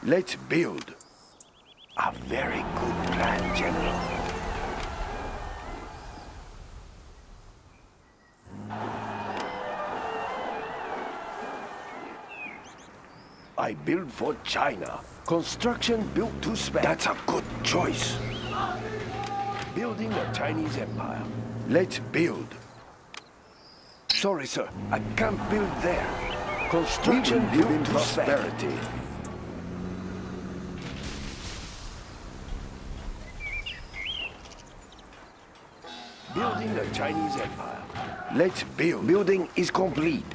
Let's build. A very good plan, General. I build for China. Construction built to spec. That's a good choice. Building a Chinese empire. Let's build. Sorry, sir. I can't build there. Construction built in prosperity. Building a Chinese empire. Let's build. Building is complete.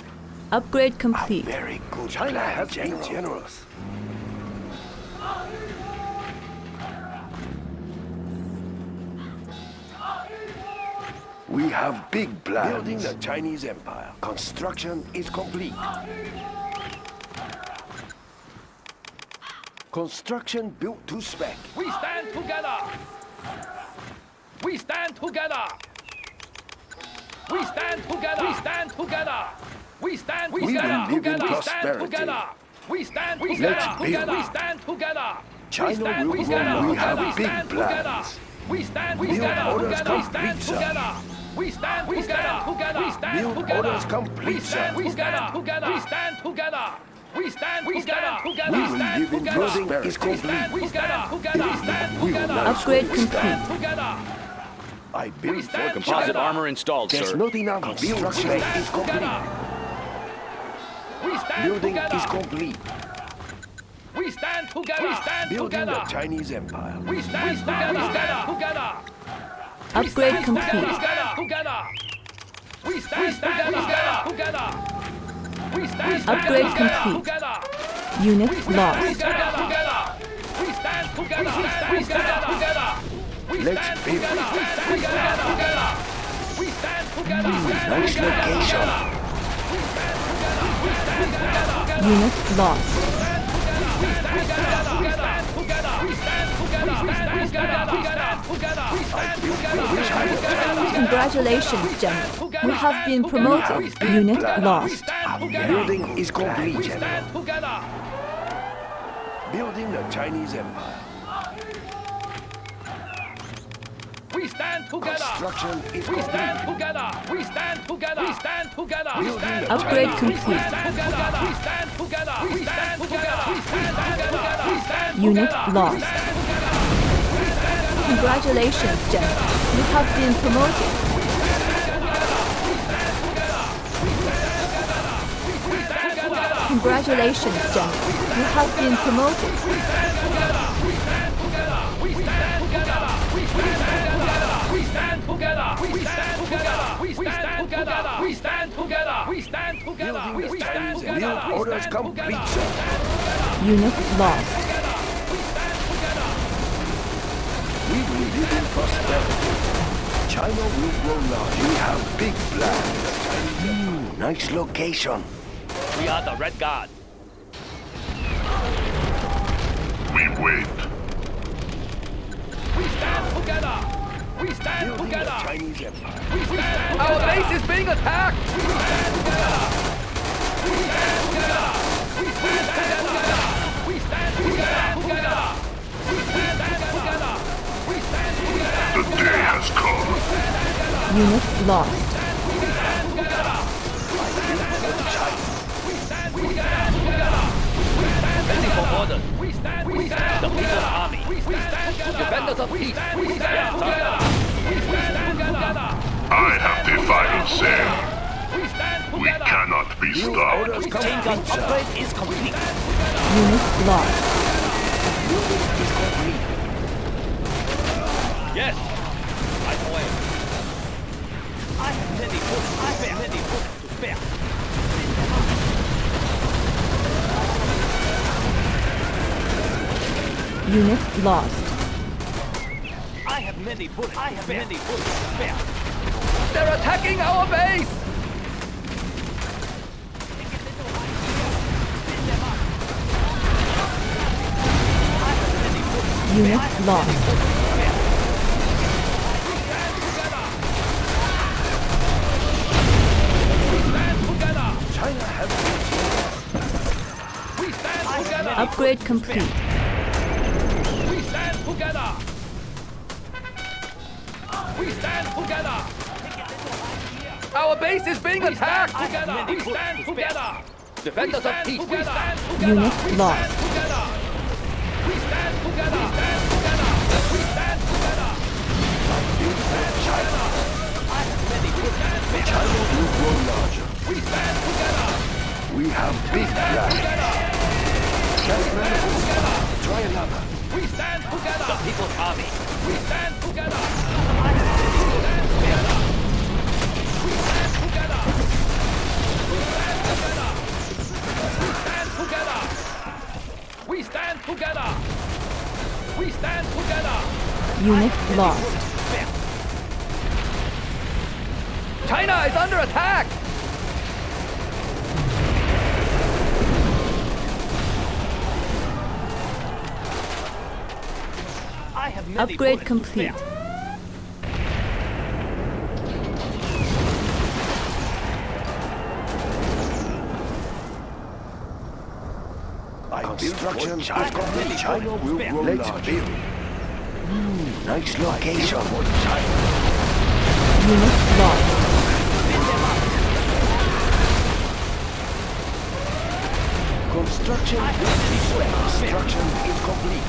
Upgrade complete. A very good China plan, has been generous. We have big plans. Building a Chinese empire. Construction is complete. Construction built to spec. We stand together. We stand together. We stand together. We stand together. We stand We will together. live in We stand prosperity. together. We stand Let's together. build. We stand together. China will grow. together. We have We big stand together. plans. We stand Build together. orders We stand complete, sir. together. We stand together. We stand Build together. orders complete, We stand sir. together. We stand together. We stand together. We will live in prosperity. We stand together. We stand We will together. not Upgrade slow complete. down. Together. I build for stand Composite together. armor installed, There's sir. not enough build space is complete. We stand Building together. is complete. We stand together. We stand Building together. a Chinese empire. We stand together. Upgrade complete. We stand together. We stand together. We stand Upgrade complete. together. Unit We lost. stand together. We stand together. We stand together. We Let's stand build. together. We stand together. We stand together. We stand Nice together. location. Unit lost. Congratulations, General. You have been promoted. Unit lost. Building is complete, We General. stand together. Building a Chinese empire. We stand together. Construction is We stand complete. together. We stand together. We stand together. We Building stand a Upgrade Chinese complete. together. We stand together. We stand together. We stand together. We stand Unit together. lost. Congratulations, General. You have been promoted. Congratulations, General. You have been promoted. We stand together. We stand together. We stand together. We stand together. We stand together. We stand together. We stand together. We stand together. Building We a stand Chinese together. build orders complete, sir. Unit lost. We will live in prosperity. China will grow large. We have big plans. Nice location. We are the Red Guard. We wait. We stand together. We stand Building a together. Chinese empire. We stand Our base is being attacked. We stand together. We stand together. We stand together. We stand together. We stand together. We stand together. The day has come. Unit lost. Waiting for orders. We stand together. The People's Army. We stand together. Defenders of peace. We stand together. We stand together. I have the final say. We stand We together. cannot be Build stopped. orders Chain gun complete, sir. upgrade is complete. Unit lost. Building is complete. Yes. Right away. I have many bullets to spare. Many bullets to spare. Unit lost. I have many bullets. I have many bullets to spare. They're attacking our base. Unit lost. China has Upgrade complete. We stand together. We stand together. Our base is being attacked! Together. We stand together. Defenders of peace! We stand together. Unit lost. Together. We stand together. We stand together. We stand together. China will grow larger. We stand together. We have big plans. Try another. We stand together. People's army! We stand together. We stand together. We stand together. We stand together. We stand together. We stand together. We stand together. Unit lost. China is under attack! I have many Upgrade bullets to complete. spare. Construction is complete. China will grow larger. Let's build. Nice location for China. Unit lost. Construction is complete.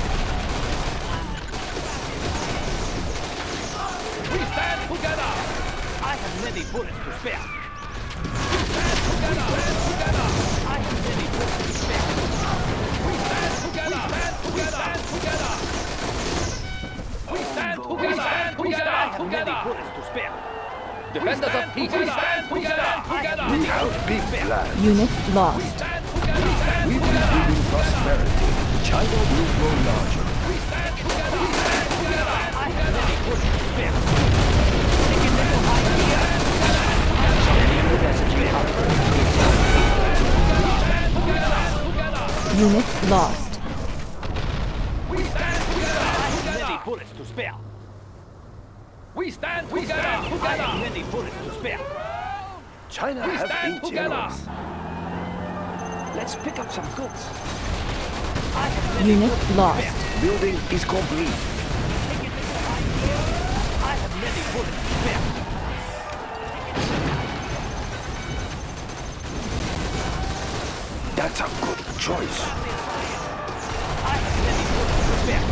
We stand together. I have many bullets to spare. Together. Together. I have many bullets to spare. We stand together. We stand together. We stand together. We stand together. I have many bullets to spare. Defenders of peace! We stand together. We have big plans. Unit lost. Stand together. We will live in prosperity. China will grow larger. We stand together. We stand together. I have many bullets to spare. Take a little idea. Unit lost. We stand together. I have many bullets to spare. We stand together. I have many bullets to spare. China We has stand been together. generous. Let's pick up some goods. I have many Unit bullets to lost. spare. Building is complete. Take a little idea. I have many bullets to spare. That's a good choice. I have many bullets to spare.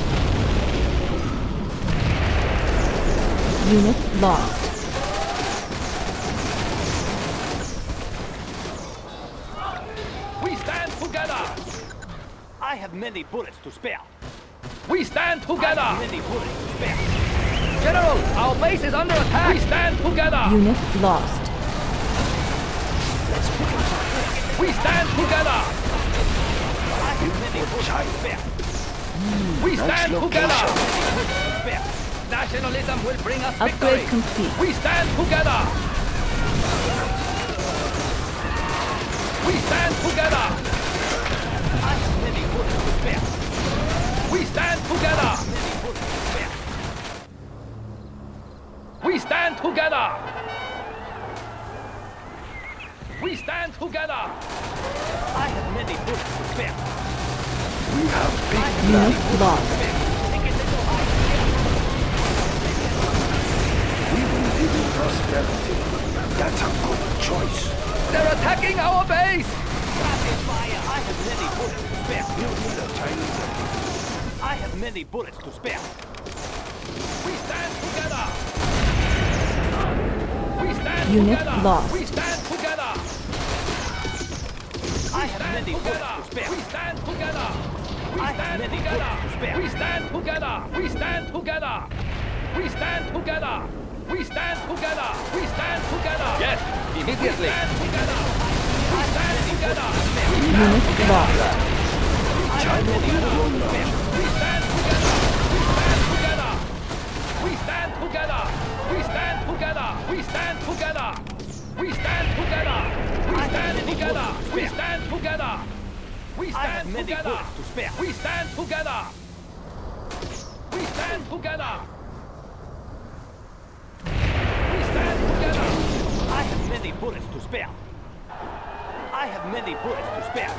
Unit lost. We stand together. I have many bullets to spare. We stand I together. have many bullets to spare. General, our base is under attack. We stand together. Unit lost. We stand together. I have many bullets to spare. We stand together. Spare. Nationalism will bring us victory. Upgrade complete. We stand together. We stand together. I have many bullets to spare. We stand together. Many bullets to spare. We stand together. We stand together. I have many bullets to spare. We have big Unit plans. lost. Take a little idea. We will live in prosperity. That's a good choice. They're attacking our base! Rapid fire! I have many bullets to spare. Building the Chinese empire. I have many bullets to spare. We stand together. We stand Unit together. lost. We stand together. I have many bullets Together. to spare. We stand together. We I have stand many together. bullets to spare. We stand together. We stand together. We stand together. We stand together. We stand together. Yes, We immediately. stand together. We stand together. Unit lost. China will grow larger. We stand together. We stand together. We stand together. We stand together. We stand together. We stand together. We stand together. We I have stand many together. bullets to spare. We stand together. We stand together. We stand together. I have many bullets to spare. I have many bullets to spare.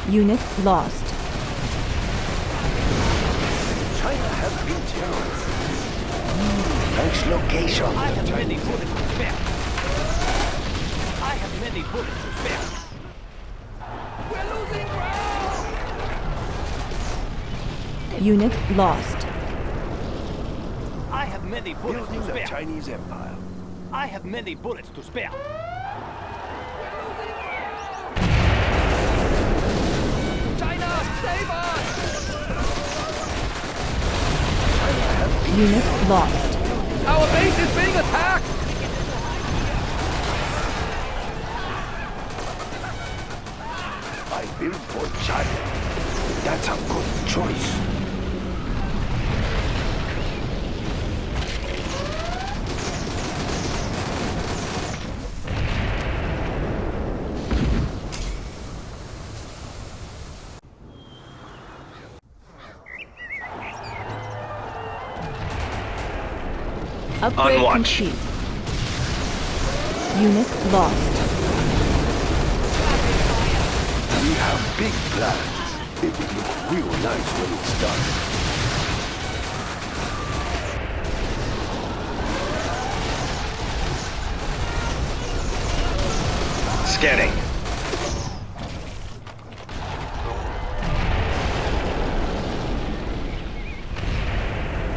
Unit lost. China has been generous. Nice location. I have many bullets to spare. I have many bullets to spare. We're losing ground! Unit lost. I have many bullets Building to the spare. Chinese Empire. I have many bullets to spare. China, save us! Unit lost. Our base is being attacked! I build for China. That's a good choice. Upgrade On watch. complete. Unit lost. We have big plans. It will look real nice when it's done. Scanning.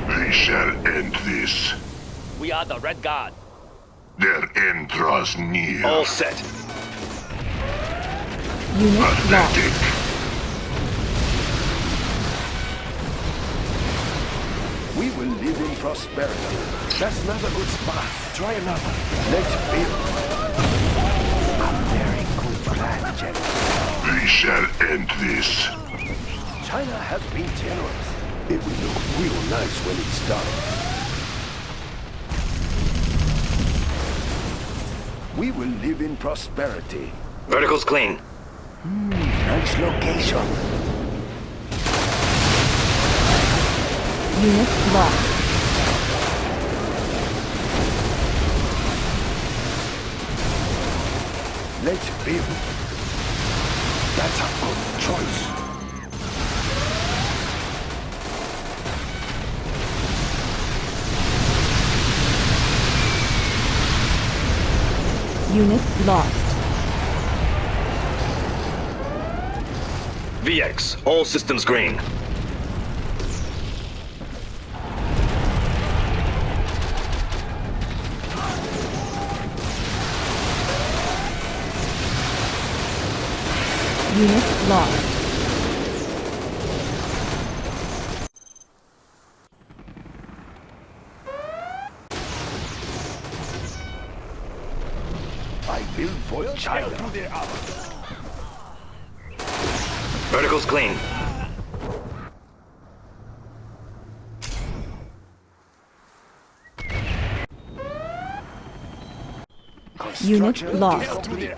They shall end this. We are the Red Guard. Their end draws near. All set. Unit lost. Pathetic. We will live in prosperity. That's not a good spot. Try another. Let's build. A very good plan, General. They shall end this. China has been generous. It will look real nice when it's done. We will live in prosperity. Vertical's clean. Nice location. Unit lost. Let's build. That's a good choice. Unit lost. VX, all systems green. Unit lost. I build for China. Vertical's clean. Unit Construction lost. complete.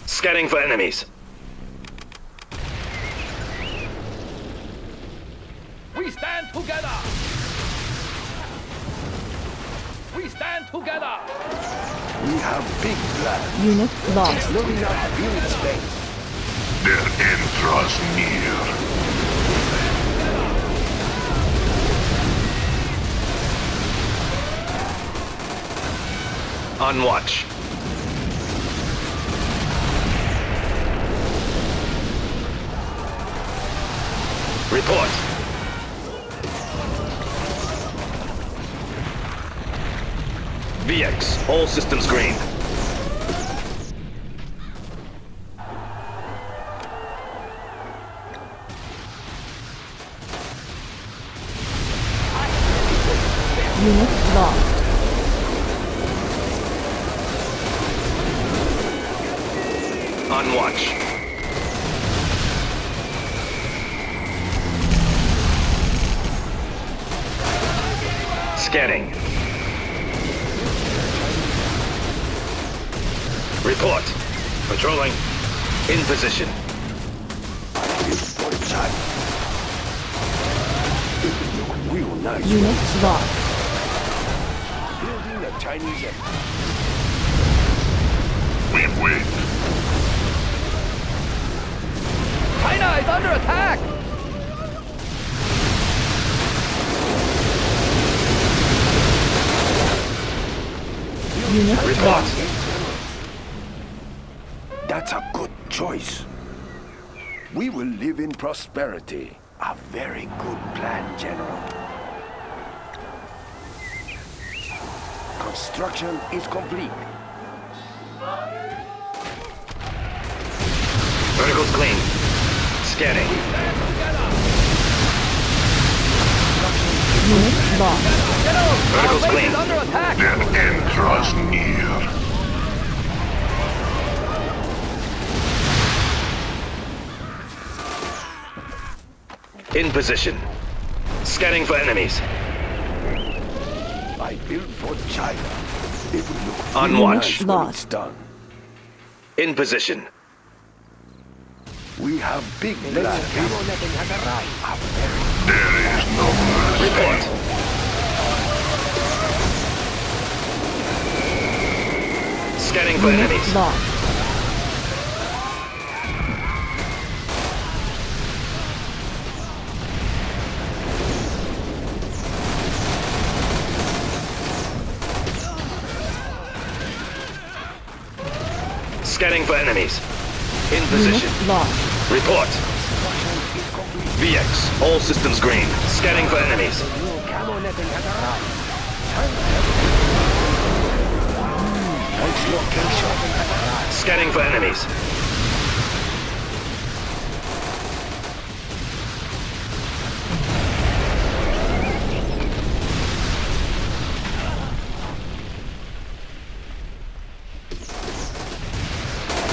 Scanning for enemies. We stand together! We stand together! We have big plans. Unit lost. Not enough build space. Their end draws near. On watch. Report. VX, all systems green. Unit lost. On watch. Scanning. Report. Patrolling. In position. Build for China. It will look real nice. Unit lost. Building a Chinese empire. We wait. China is under attack! Unit Report. lost. That's a good choice. We will live in prosperity. A very good plan, General. Construction is complete. Verticals clean. Scanning. Unit lost. Verticals clean. Under attack! Their end draws near. In position. Scanning for enemies. I built for China. It will look On really watch. nice when it's done. In position. We have big plans. There is no mercy. Report. Scanning for Unit enemies. lost. Scanning for enemies. In position. Unit lost. Report. VX. All systems green. Scanning for enemies. Nice location. Scanning for enemies.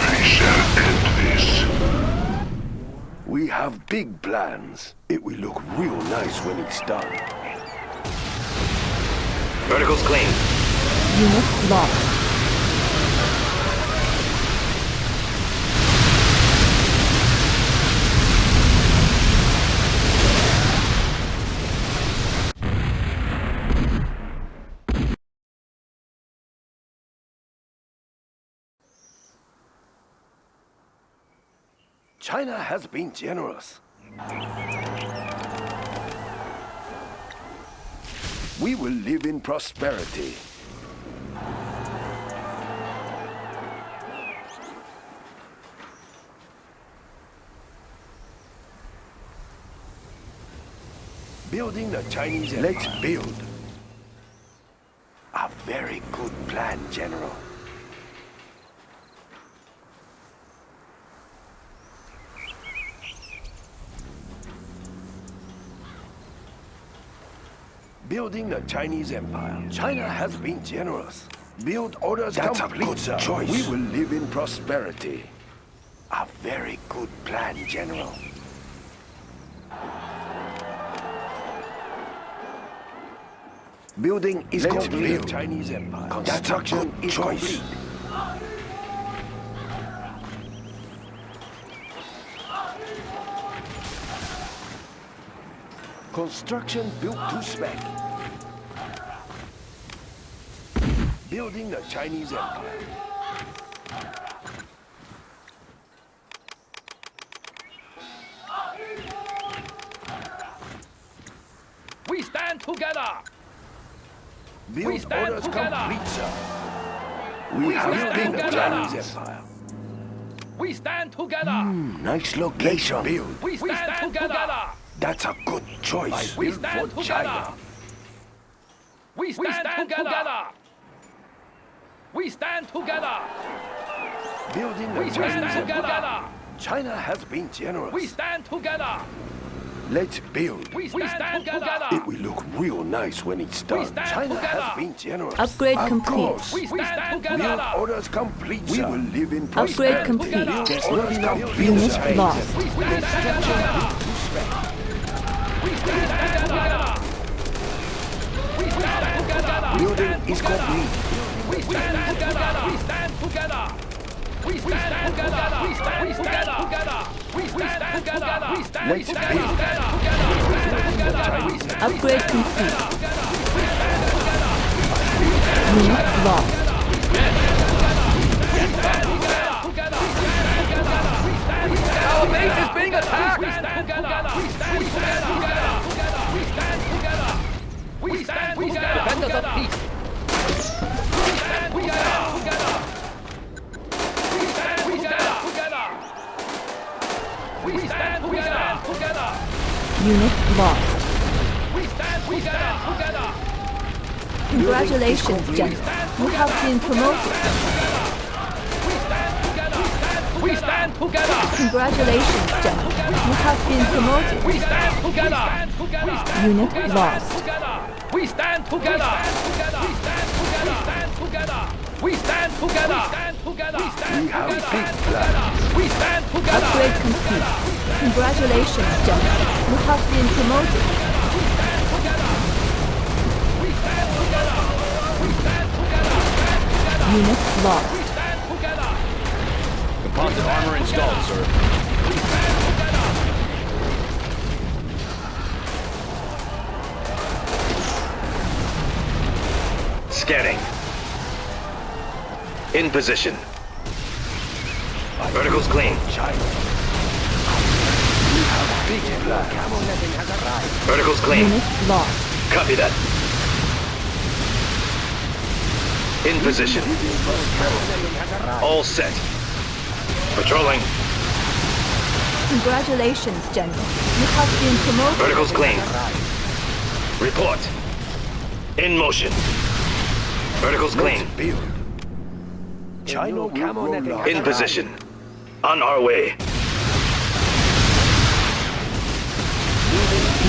We shall end this. We have big plans. It will look real nice when it's done. Verticals clean. Unit lost. China has been generous. We will live in prosperity. Building the Chinese empire. Let's build. A very good plan, General. Building the Chinese empire. China has been generous. Build orders That's complete, a good sir. choice. We will live in prosperity. A very good plan, General. Building is complete. Build Chinese empire. Construction is complete. Construction built to spec. Building the Chinese empire. We stand together! Build stand orders together. complete, sir. We have stand built the together. Chinese empire. We stand together! Nice location. Build. We stand together! That's a good choice. We Build stand for together! China. We stand together! We stand together! Building the We Chinese stand empire. together! China has been generous. We stand together! Let's build. We stand together! It will look real nice when it's done. stand China together. has been generous. Upgrade Of complete. course. We stand Build together! orders complete, We sir. will live in Upgrade prosperity. complete. There's orders complete, Unit sir. lost. We stand together! We stand together! We stand together! Building is complete. We stand together! We stand together! We stand together. We stand together. We stand together. We stand Let's together. build. Upgrade complete. Unit lost. Our base is being attacked. We stand together. We stand together. We stand together. We stand together. Defenders of peace. We stand together. We stand together. We stand together. Unit lost. We stand together. Congratulations, General. You have been promoted. We stand together. Congratulations, General. You have been promoted. We stand together. Unit lost. We stand together. We stand together. We stand together. We have big plans. We stand together. Upgrade complete. Congratulations, General. You have been promoted. Unit lost. Composite armor installed, sir. Scanning. In position. Verticals clean. China. We have big plans. Verticals clean. Unit lost. Copy that. In position. All set. Patrolling. Congratulations, General. You have been promoted. Verticals clean. Report. In motion. Verticals clean. Build. China will grow large. In position. On our way.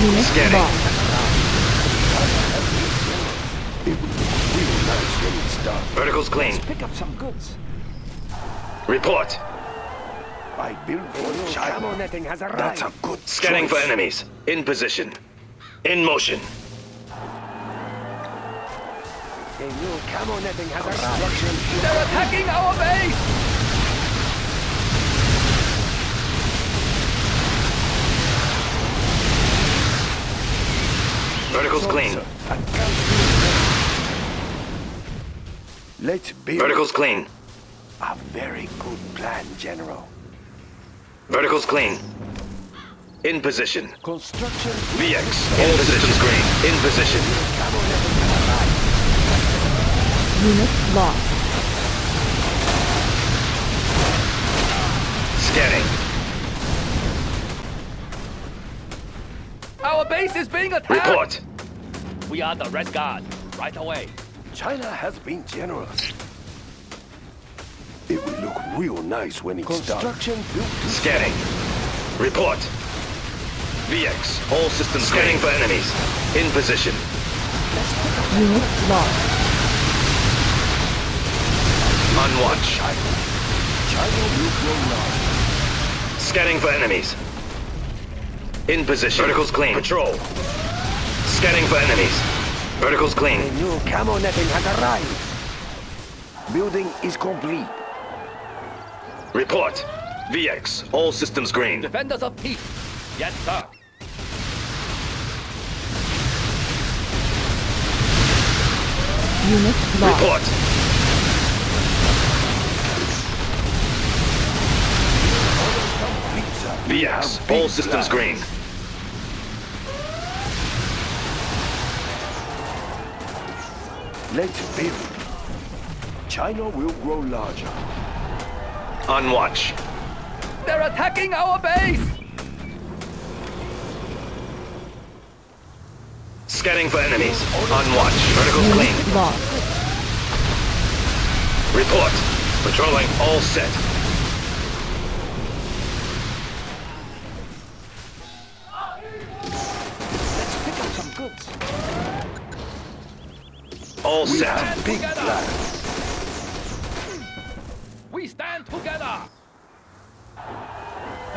Unit Scanning. lost. It will look real nice when it's done. Verticals clean. Pick up some goods. Report. I build for China. That's a good Scanning for choice. enemies. In position. In motion. They're attacking our base. Verticals clean. Let's build. Verticals clean. A very good plan, General. Verticals clean. In position. Construction. VX. All positions green. In position. Unit lost. Scanning. Our base is being attacked. Report. We are the Red Guard. Right away. China has been generous. It will look real nice when it's done. Construction built to Scanning. Report. VX. All systems scanning for enemies. In position. Unit lost. On watch. China will grow large. Scanning for enemies. In position. Verticals clean. Patrol. Scanning for enemies. Verticals clean. New camo netting has arrived. Building is complete. Report. VX. All systems green. Defenders of peace. Yes, sir. Unit lost. Report. VX. All systems green. Let's build. China will grow larger. On watch. They're attacking our base. Scanning for enemies. On watch. Verticals clean. Unit lost. Report. Patrolling. All set. Pick up some goods. All We set. have big plans. We stand together.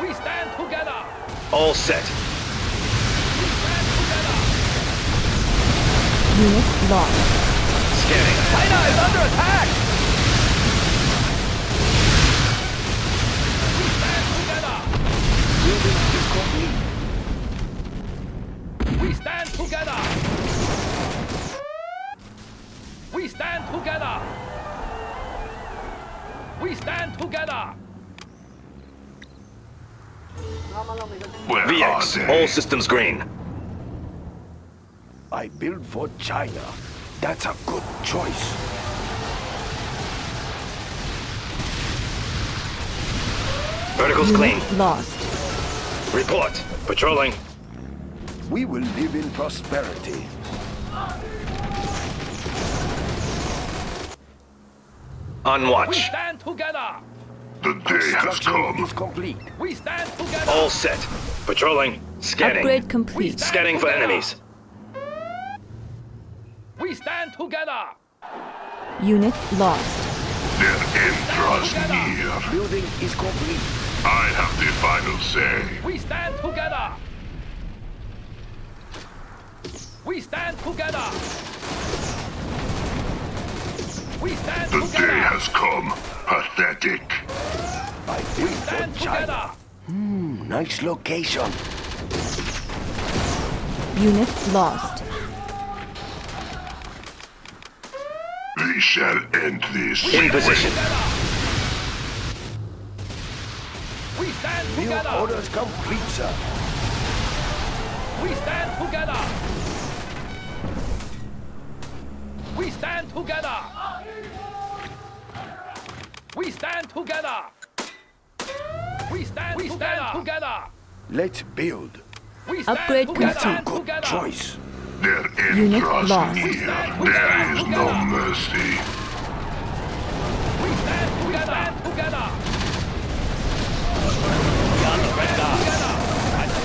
We stand together. All set. Unit lost. Scanning. China is under attack. complete. We stand together. We stand together. We stand together. Where VX, are all they? systems green. I build for China. That's a good choice. Verticals clean. Unit lost. Report. Patrolling. We will live in prosperity. On We watch. stand together. The day has Construction come. is complete. We stand together. All set. Patrolling. Scanning. Upgrade complete. Scanning for enemies. We stand together. Unit lost. Their end draws near. Building is complete. I have the final say. We stand together. We stand together. We stand The day together. has come. Pathetic. I We build for stand China. together. Nice location. Unit lost. We shall end this. In position. We stand New together. orders complete, sir. We stand together. We stand together. We stand together. We stand together. Let's build. We stand Upgrade together. complete. Good Together. choice. Their end Unit draws lost. near. There is no mercy. We stand together. Together.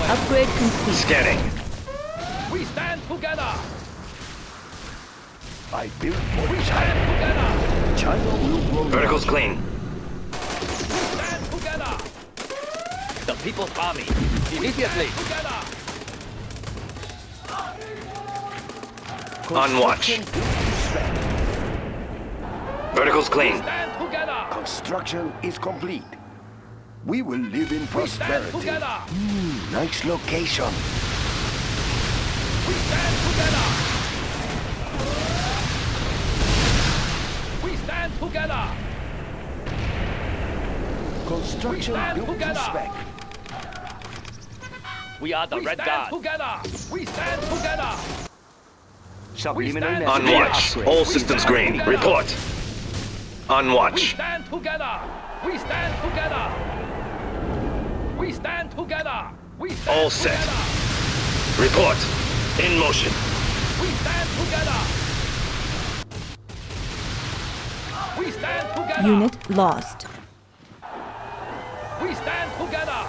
Upgrade complete. Scanning. We stand together. I build for We China. stand together. China will grow. Verticals clean. We stand together. The People's Army. Immediately. Together. On watch. Construction built to spec. Verticals We clean. stand together. Construction is complete. We will live in We stand prosperity. together. Nice location. We stand together. We stand together. Construction stand built to together. spec. We are the We Red stand Guard. together. We stand together. Subliminal stand On message watch. upgrade. All systems green. Report. On We watch. stand together. We stand together. We stand together. We stand All set. together. Report. In motion. We stand together. We stand together. Unit lost. We stand together.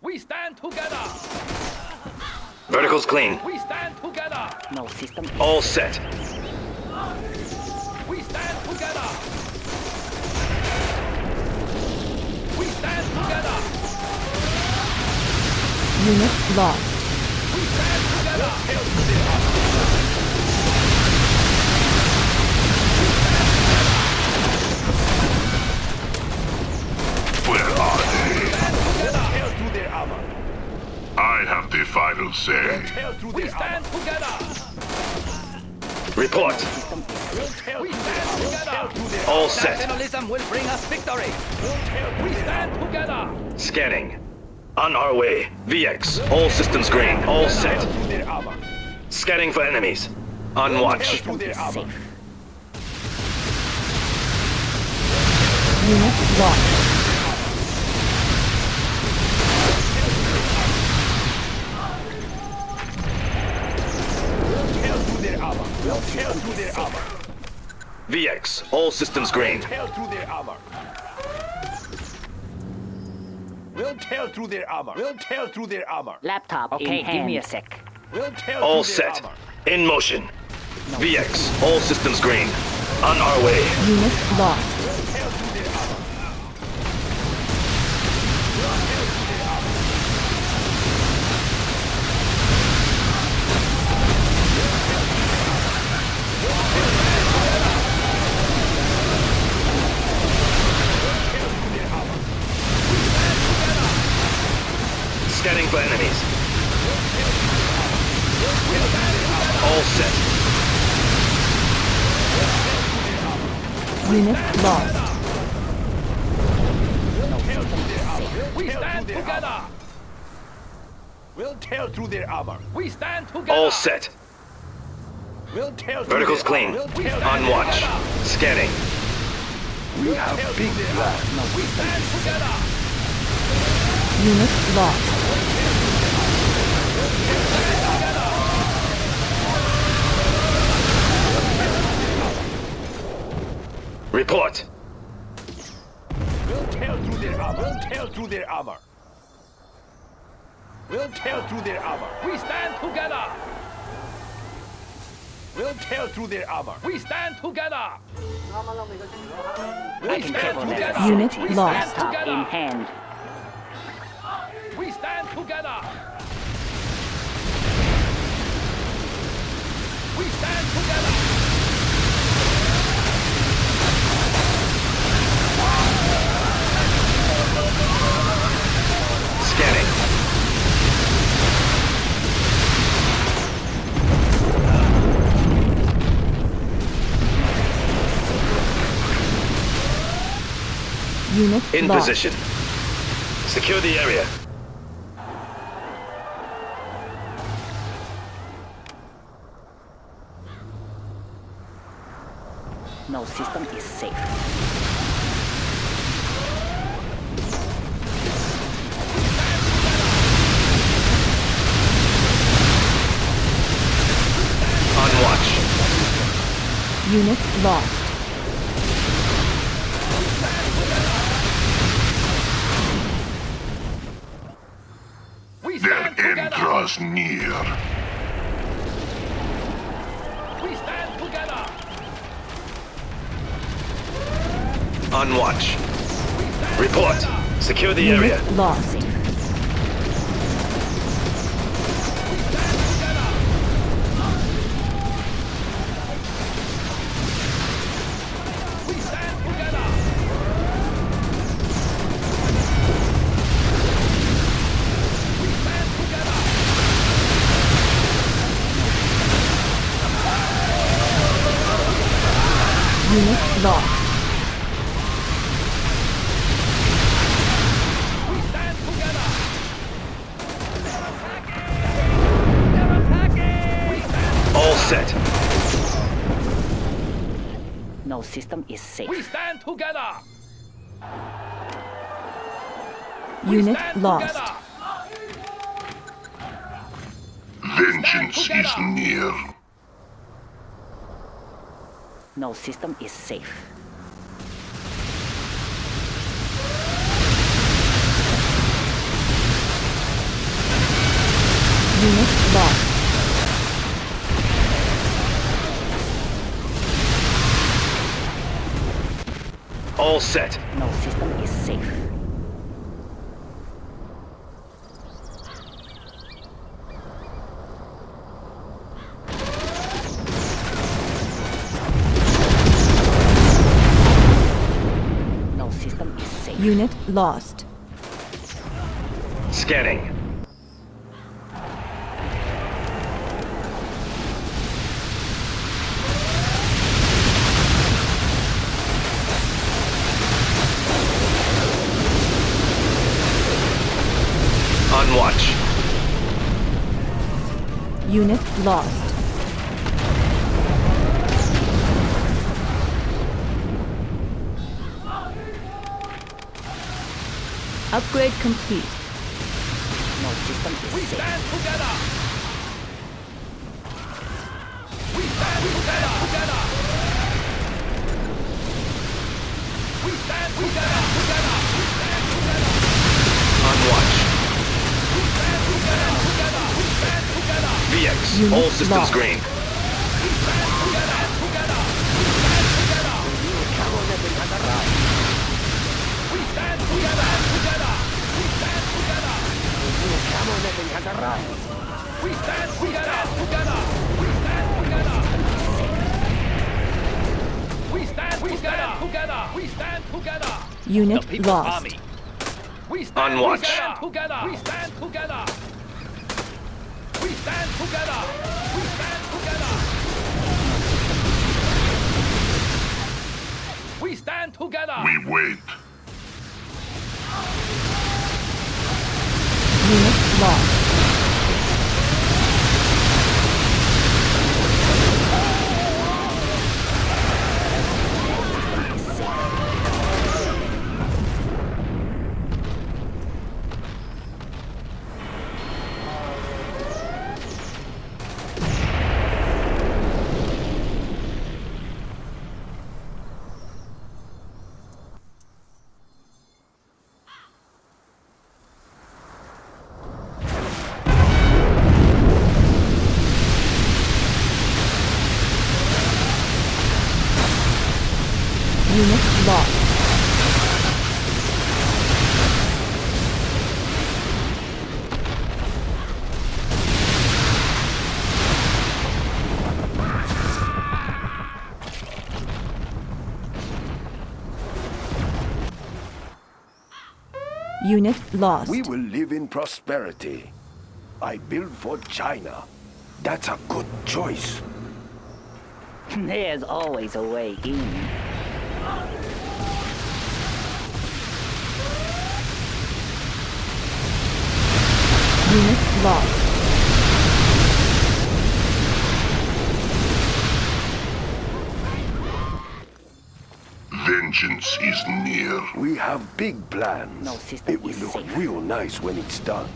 We stand together. Verticals clean. We stand together. No system. All set. We stand together. We stand together. Unit lost. We stand together. Where are they? Tear through their armor. I have the final say. Tear through We their armor. stand together. Report. We stand together. All set. Nationalism will bring us victory. We stand together. Scanning. On our way. VX. All systems green. All set. Through their armor. Scanning for enemies. On watch. Through their armor. Unit lost. Tear through their armor. We'll tear through their armor. VX. All systems green. Tear through their armor. We'll tear through their armor. We'll tear through their armor. Laptop Okay, in give hand. me a sec. We'll tear All through their set. armor. In motion. VX. All systems green. On our way. Unit lost. Tear through their armor. All set. Unit lost. We stand together. We'll tear through their armor. We stand together. All set. We'll tear through Verticals their clean. armor. On watch. Scanning. We have big plans. We stand together. Unit lost. Report. We'll tear through their armor. We'll tear through their armor. We'll tear through their armor. We stand together. We'll tear through their armor. We stand together. I can cover that. Unit We lost. stand Top in together. hand. We stand together. We stand together. Scanning. Unit In lost. position. Secure the area. No system is safe. On watch. Unit lost. We Their stand end together. draws near. We stand together. On watch. Report. Secure the area. Unit lost. We stand together. We stand together. Unit lost. We stand together. They're attacking. We stand. All set. No system is safe. We stand together. We Unit stand lost. together. Vengeance is near. No system is safe. Unit lost. All set. No system is safe. No system is safe. Unit lost. Scanning. On watch. Unit lost. Upgrade complete. No system is We safe. stand together. We stand together. We stand together. On watch. VX. Unit All systems lost. green. We stand together. We stand together. We stand together. We stand together. We stand together. We stand together. Unit People's lost. Army. We stand On watch. together. We stand together. We stand together. We stand together. Wait. Unit lost. Unit lost. Unit lost. We will live in prosperity. I build for China. That's a good choice. There's always a way in. Unit lost. Vengeance is near. We have big plans. No system It will is look safe. real nice when it's done.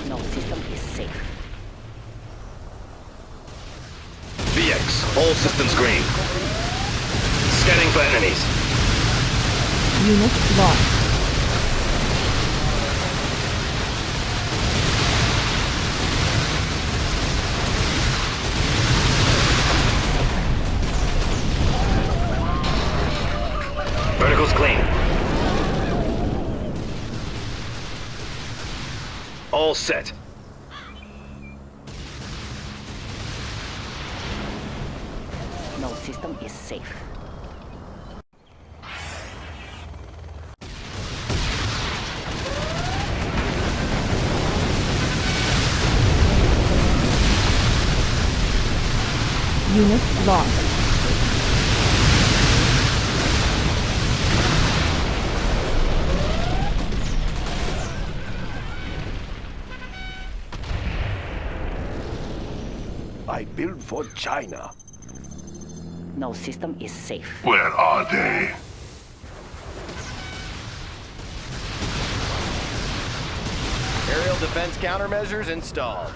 No system is safe. VX, all systems green. Scanning for enemies. Unit lost. Verticals clean. All set. No system is safe. Unit lost. I build for China. No system is safe. Where are they? Aerial defense countermeasures installed.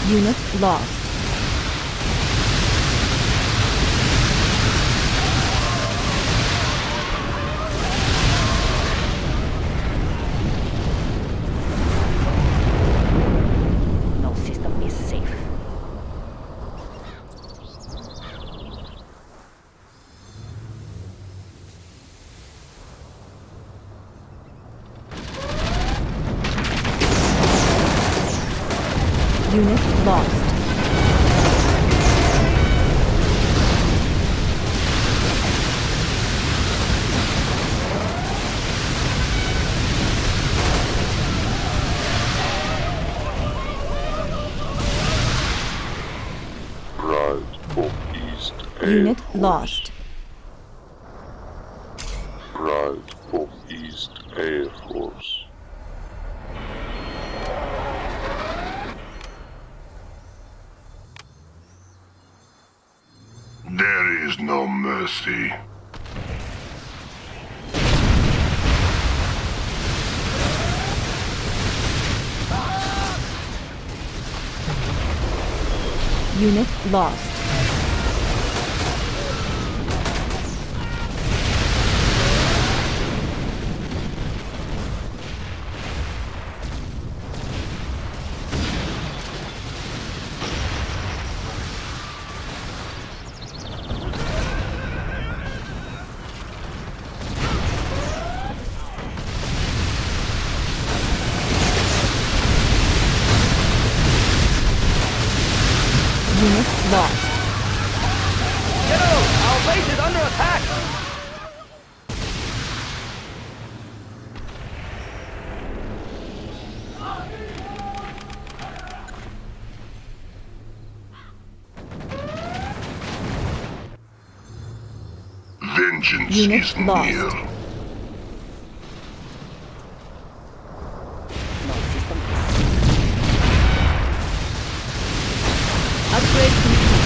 Unit lost. No system is safe. Unit lost. Pride of East Air Unit Force. lost. Pride of East Air Force. There is no mercy. Unit lost. Unit lost. General, our base is under attack. Vengeance Unit is lost. near. Upgrade complete.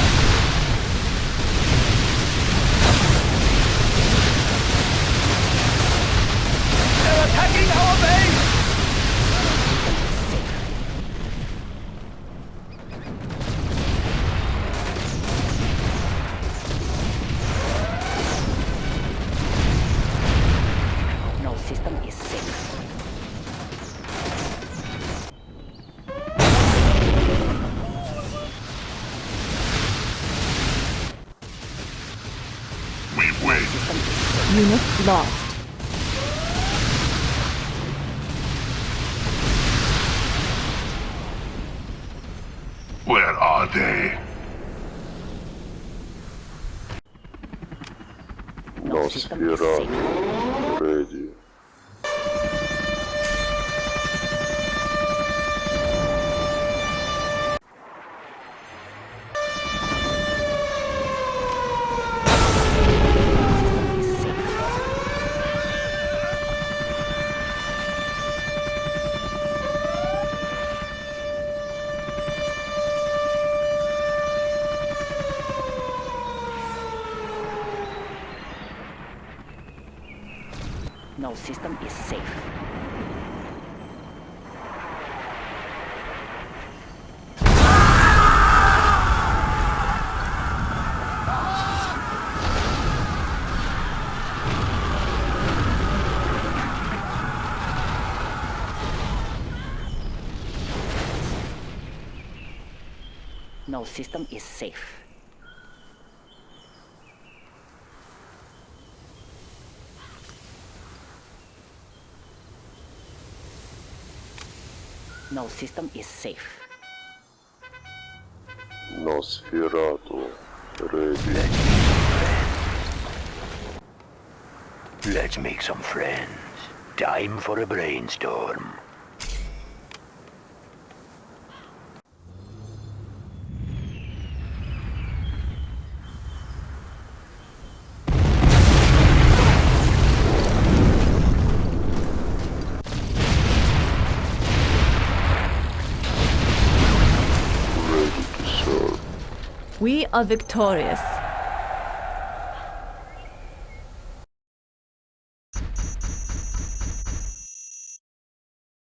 They're attacking our base! No system is safe. We win. Unit lost. Where are they? No system is safe. Ready. Is safe. No system is safe. No system is safe. No system is safe. Nosferatu. Ready. Let's make some friends. Time for a brainstorm. Ready to serve. We are victorious.